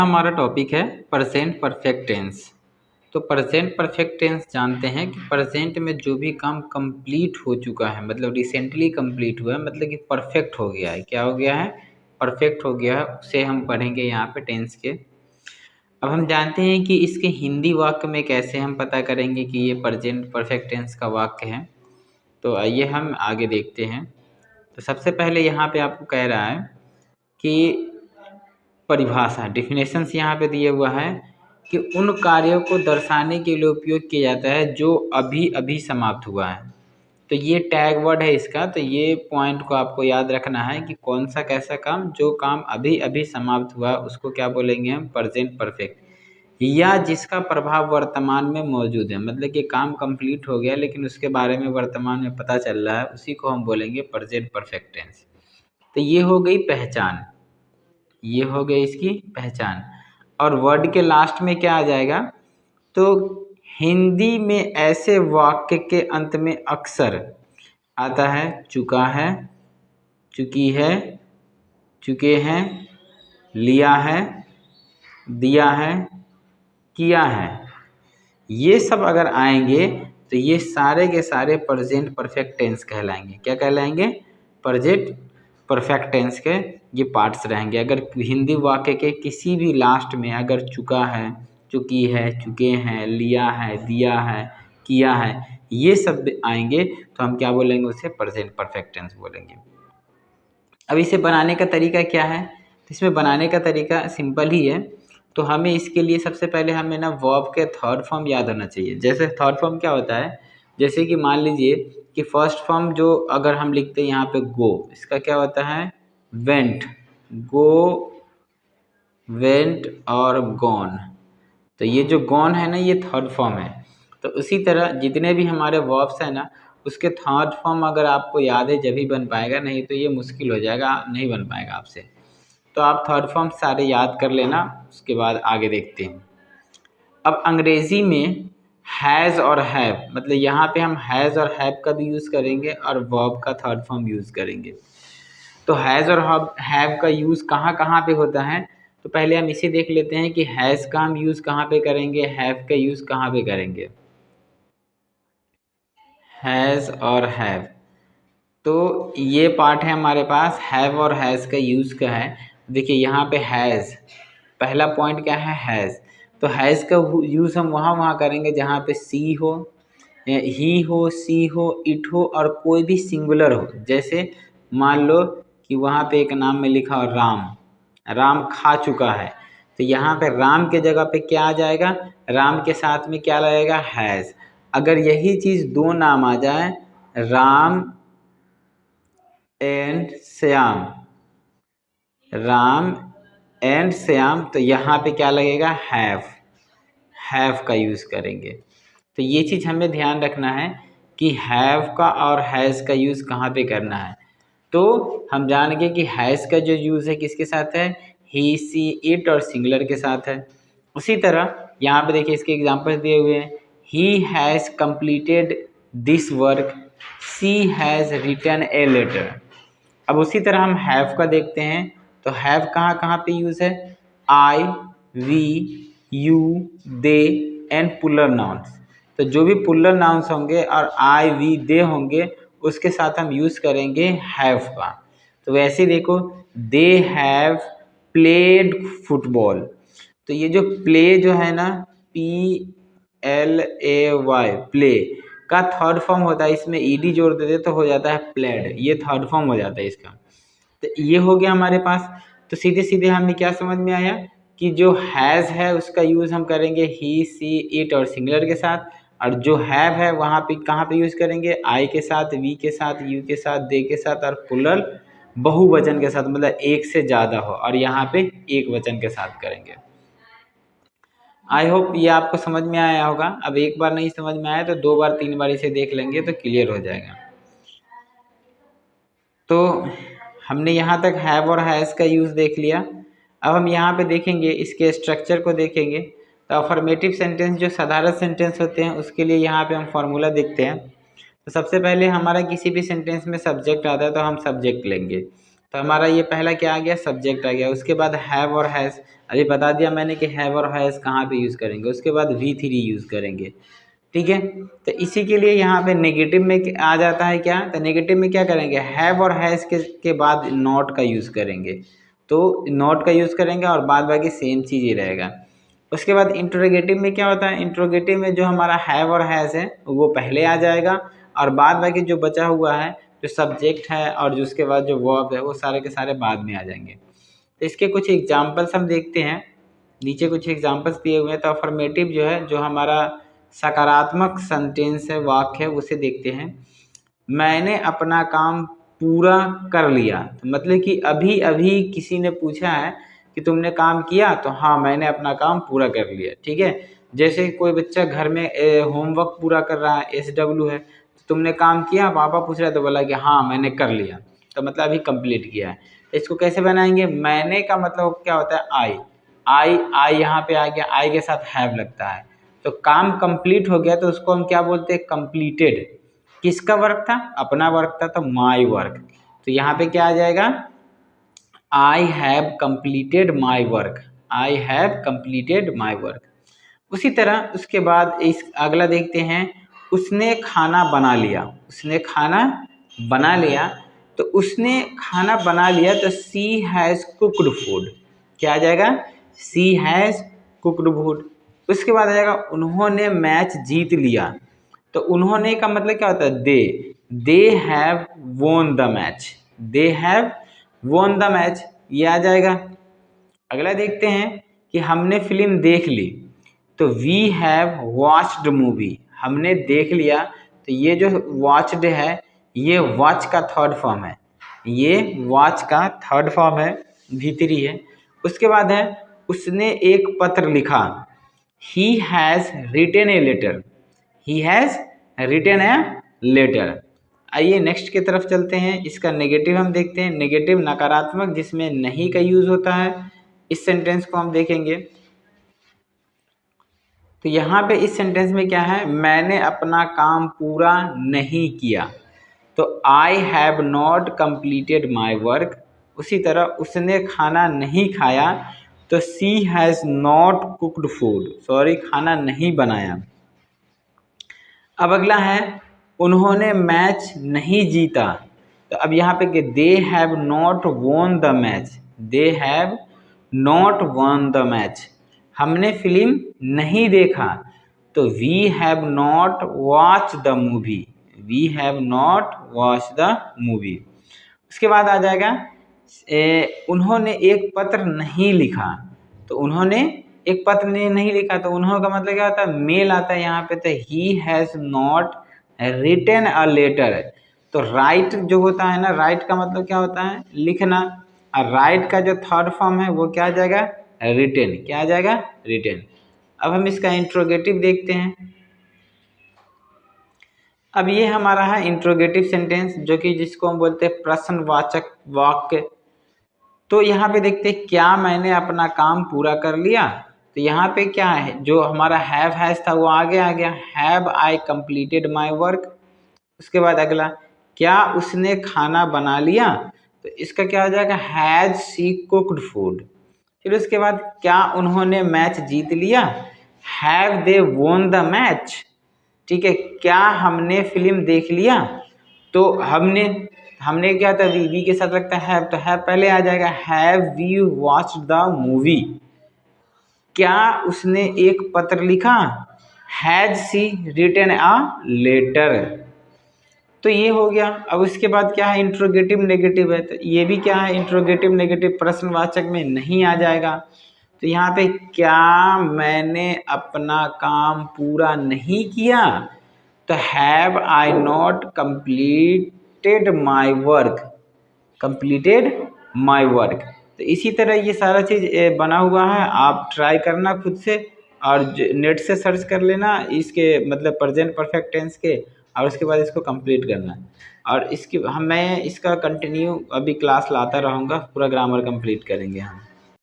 हमारा टॉपिक है present perfect tense. तो प्रेजेंट परफेक्ट टेंस जानते हैं कि प्रेजेंट में जो भी काम कंप्लीट हो चुका है, मतलब रिसेंटली कंप्लीट हुआ है, मतलब कि परफेक्ट हो गया है। क्या हो गया है? परफेक्ट हो गया है, उसे हम पढ़ेंगे यहाँ पे टेंस के। अब हम जानते हैं कि इसके हिंदी वाक्य में कैसे हम पता करेंगे कि ये प्रेजेंट परफेक्ट टेंस का वाक्य है। तो आइए हम आगे देखते हैं। तो सबसे पहले यहाँ पे आपको कह रहा है कि परिभाषा डिफिनेशंस यहाँ पे दिया हुआ है कि उन कार्यों को दर्शाने के लिए उपयोग किया जाता है जो अभी अभी समाप्त हुआ है। तो ये टैग वर्ड है इसका। तो ये पॉइंट को आपको याद रखना है कि कौन सा कैसा काम, जो काम अभी अभी समाप्त हुआ उसको क्या बोलेंगे हम? Present perfect. या जिसका प्रभाव वर्तमान में मौजूद है, मतलब कि काम कंप्लीट हो गया लेकिन उसके बारे में वर्तमान में पता चल रहा है, उसी को हम बोलेंगे प्रेजेंट परफेक्ट टेंस। तो ये हो गई पहचान, ये हो गई इसकी पहचान। और वर्ड के लास्ट में क्या आ जाएगा? तो हिंदी में ऐसे वाक्य के अंत में अक्सर आता है चुका है, चुकी है, चुके हैं, लिया है, दिया है, किया है। ये सब अगर आएंगे तो ये सारे के सारे प्रेजेंट परफेक्ट टेंस कहलाएंगे। क्या कहलाएंगे? प्रेजेंट परफेक्ट टेंस के ये पार्ट्स रहेंगे। अगर हिंदी वाक्य के किसी भी लास्ट में अगर चुका है, चुकी है, चुके हैं, लिया है, दिया है, किया है, ये सब आएंगे तो हम क्या बोलेंगे? उसे प्रेजेंट परफेक्ट टेंस बोलेंगे। अब इसे बनाने का तरीका क्या है? तो इसमें बनाने का तरीका सिंपल ही है। तो हमें इसके लिए सबसे पहले हमें ना वर्ब के थर्ड फॉर्म याद होना चाहिए। जैसे थर्ड फॉर्म क्या होता है? जैसे कि मान लीजिए कि फर्स्ट फॉर्म जो अगर हम लिखते हैं यहाँ पे गो, इसका क्या होता है? वेंट, गो, वेंट और गॉन। तो ये जो गॉन है ना, ये थर्ड फॉर्म है। तो उसी तरह जितने भी हमारे वर्ब्स हैं ना, उसके थर्ड फॉर्म अगर आपको याद है जब ही बन पाएगा, नहीं तो ये मुश्किल हो जाएगा, नहीं बन पाएगा आपसे। तो आप थर्ड फॉर्म सारे याद कर लेना, उसके बाद आगे देखते हैं। अब अंग्रेजी में हैज़ और हैव, मतलब यहाँ पे हम हैज़ और हैव का भी यूज़ करेंगे और वर्ब का थर्ड फॉर्म यूज़ करेंगे। तो हैज़ और हैव का यूज़ कहाँ कहाँ पे होता है? तो पहले हम इसे देख लेते हैं कि हैज़ का हम यूज़ कहाँ पे करेंगे, हैव का यूज़ कहाँ पे करेंगे। हैज़ और हैव, तो ये पार्ट है हमारे पास। हैव और हैज़ का यूज़ का है। देखिए यहाँ पे हैज़, पहला पॉइंट क्या है? हैज़। तो हैज़ का यूज़ हम वहाँ करेंगे जहाँ पे सी हो, ही हो, सी हो, इट हो और कोई भी सिंगुलर हो। जैसे मान लो कि वहाँ पे एक नाम में लिखा हो राम, राम खा चुका है, तो यहाँ पे राम के जगह पे क्या आ जाएगा? राम के साथ में क्या लगेगा? हैज़। अगर यही चीज़ दो नाम आ जाए, राम एंड श्याम, राम एंड श्याम, तो यहाँ पे क्या लगेगा? हैव, हैव का यूज़ करेंगे। तो ये चीज़ हमें ध्यान रखना है कि हैव का और हैज़ का यूज़ कहाँ पे करना है। तो हम जान गए कि हैज़ का जो यूज़ है किसके साथ है? ही, सी, इट और सिंगुलर के साथ है। उसी तरह यहाँ पे देखिए इसके एग्जाम्पल दिए हुए हैं। He has completed this work, she has written a letter. अब उसी तरह हम हैव का देखते हैं। तो हैव कहाँ कहाँ पे यूज़ है? I, we, you, they and plural nouns. तो जो भी पुलर नाउन्स होंगे और आई, वी, दे होंगे, उसके साथ हम यूज़ करेंगे हैव का। तो वैसे देखो, दे हैव प्लेड फुटबॉल। तो ये जो प्ले जो है ना, PLAY, प्ले का थर्ड फॉर्म होता है, इसमें ईडी जोड़ देते तो हो जाता है प्लेड। ये थर्ड फॉर्म हो जाता है इसका। तो ये हो गया हमारे पास। तो सीधे सीधे हमें क्या समझ में आया कि जो हैज़ है उसका यूज़ हम करेंगे ही, सी, इट और सिंगुलर के साथ, और जो हैव है वहाँ पे कहाँ पे यूज़ करेंगे? आई के साथ, वी के साथ, यू के साथ, दे के साथ और प्लुरल बहुवचन के साथ, मतलब एक से ज़्यादा हो, और यहाँ पे एक वचन के साथ करेंगे। आई होप ये आपको समझ में आया होगा। अब एक बार नहीं समझ में आया तो दो बार तीन बार इसे देख लेंगे तो क्लियर हो जाएगा। तो हमने यहाँ तक हैव और हैज़ का यूज़ देख लिया। अब हम यहाँ पे देखेंगे, इसके स्ट्रक्चर को देखेंगे। तो अफर्मेटिव सेंटेंस जो साधारण सेंटेंस होते हैं उसके लिए यहाँ पे हम फॉर्मूला देखते हैं। तो सबसे पहले हमारा किसी भी सेंटेंस में सब्जेक्ट आता है तो हम सब्जेक्ट लेंगे। तो हमारा ये पहला क्या आ गया, सब्जेक्ट आ गया। उसके बाद हैव और हैज़, अभी बता दिया मैंने कि हैव और हैज़ कहाँ पे यूज़ करेंगे। उसके बाद V3 यूज़ करेंगे, ठीक है। तो इसी के लिए यहाँ पे नेगेटिव में आ जाता है क्या, तो नेगेटिव में क्या करेंगे, हैव और हैज़ के बाद नॉट का यूज़ करेंगे। तो नॉट का यूज़ करेंगे और बाद बाकी सेम चीज़ ही रहेगा। उसके बाद इंट्रोगेटिव में क्या होता है, इंट्रोगेटिव में जो हमारा हैव और हैज़ है वो पहले आ जाएगा और बाद बाकी जो बचा हुआ है जो सब्जेक्ट है और जो उसके बाद जो वर्ब है वो सारे के सारे बाद में आ जाएंगे। तो इसके कुछ एग्जाम्पल्स हम देखते हैं, नीचे कुछ एग्जाम्पल्स दिए हुए हैं। तो अफर्मेटिव जो है, जो हमारा सकारात्मक सेंटेंस है, वाक्य है, उसे देखते हैं। मैंने अपना काम पूरा कर लिया, तो मतलब कि अभी अभी किसी ने पूछा है कि तुमने काम किया, तो हाँ मैंने अपना काम पूरा कर लिया, ठीक है। जैसे कोई बच्चा घर में होमवर्क पूरा कर रहा है, SW है, तो तुमने काम किया, पापा पूछ रहा है तो बोला कि हाँ मैंने कर लिया, तो मतलब अभी कंप्लीट किया है। इसको कैसे बनाएंगे, मैंने का मतलब क्या होता है, आई यहाँ पे आ गया, आई के साथ हैव लगता है, तो काम कंप्लीट हो गया, तो उसको हम क्या बोलते हैं, कंप्लीटेड। किसका वर्क था, अपना वर्क था, तो माई वर्क। तो यहाँ पे क्या आ जाएगा, I have completed my work, I have completed my work. उसी तरह उसके बाद इस अगला देखते हैं, उसने खाना बना लिया, उसने खाना बना लिया। तो उसने खाना बना लिया, तो सी हैज़ कुक्ड फूड, क्या आ जाएगा, सी हैज़ कुक्ड फूड। उसके बाद आ जाएगा, उन्होंने मैच जीत लिया। तो उन्होंने का मतलब क्या होता है, they have won the match, they have won the match, ये आ जाएगा। अगला देखते हैं कि हमने फिल्म देख ली, तो वी हैव वॉच्ड मूवी, हमने देख लिया। तो ये जो वॉच्ड है ये वॉच का थर्ड फॉर्म है, ये वॉच का थर्ड फॉर्म है, V3 है। उसके बाद है, उसने एक पत्र लिखा, he has written a letter, he has written a letter. आइए नेक्स्ट की तरफ चलते हैं। इसका नेगेटिव हम देखते हैं, नेगेटिव नकारात्मक जिसमें नहीं का यूज़ होता है, इस सेंटेंस को हम देखेंगे। तो यहाँ पे इस सेंटेंस में क्या है, मैंने अपना काम पूरा नहीं किया, तो I have not completed my work. उसी तरह उसने खाना नहीं खाया, तो she has not cooked food, sorry खाना नहीं बनाया। अब अगला है, उन्होंने मैच नहीं जीता। तो अब यहाँ पे कि they have not won the match, they have not won the match, हमने फिल्म नहीं देखा, तो we have not watch the movie, we have not watch the movie. उसके बाद आ जाएगा, उन्होंने एक पत्र नहीं लिखा। तो उन्होंने एक पत्र नहीं लिखा, तो उन्होंने का मतलब क्या होता है, मेल आता है यहाँ पे। तो he has not written a letter. तो राइट जो होता है ना, राइट का मतलब क्या होता है, लिखना, और राइट का जो थर्ड फॉर्म है वो क्या आ जाएगा, रिटन, क्या आ जाएगा, रिटन। अब हम इसका इंट्रोगेटिव देखते हैं। अब ये हमारा है इंट्रोगेटिव सेंटेंस, जो कि जिसको हम बोलते हैं प्रश्नवाचक वाक्य। तो यहाँ पे देखते हैं, क्या मैंने अपना काम पूरा कर लिया। तो यहाँ पे क्या है, जो हमारा हैव हैज़ था वो आगे आ गया, have I completed my work. उसके बाद अगला, क्या उसने खाना बना लिया, तो इसका क्या हो जाएगा, हैज शी कुक्ड फूड। फिर उसके बाद, क्या उन्होंने मैच जीत लिया, have they won the match, ठीक है। क्या हमने फिल्म देख लिया, तो हमने क्या था, वी के साथ लगता है, तो हैव पहले आ जाएगा, have we watch the movie. क्या उसने एक पत्र लिखा, has she written a letter. तो ये हो गया। अब उसके बाद क्या है, इंट्रोगेटिव नेगेटिव है। तो ये भी क्या है, इंट्रोगेटिव नेगेटिव प्रश्नवाचक में नहीं आ जाएगा। तो यहाँ पे, क्या मैंने अपना काम पूरा नहीं किया, तो have I not completed my work, completed my work. तो इसी तरह ये सारा चीज़ बना हुआ है, आप ट्राई करना खुद से, और नेट से सर्च कर लेना इसके मतलब प्रेजेंट परफेक्ट टेंस के, और उसके बाद इसको कंप्लीट करना। और इसकी मैं इसका कंटिन्यू अभी क्लास लाता रहूँगा, पूरा ग्रामर कंप्लीट करेंगे हम।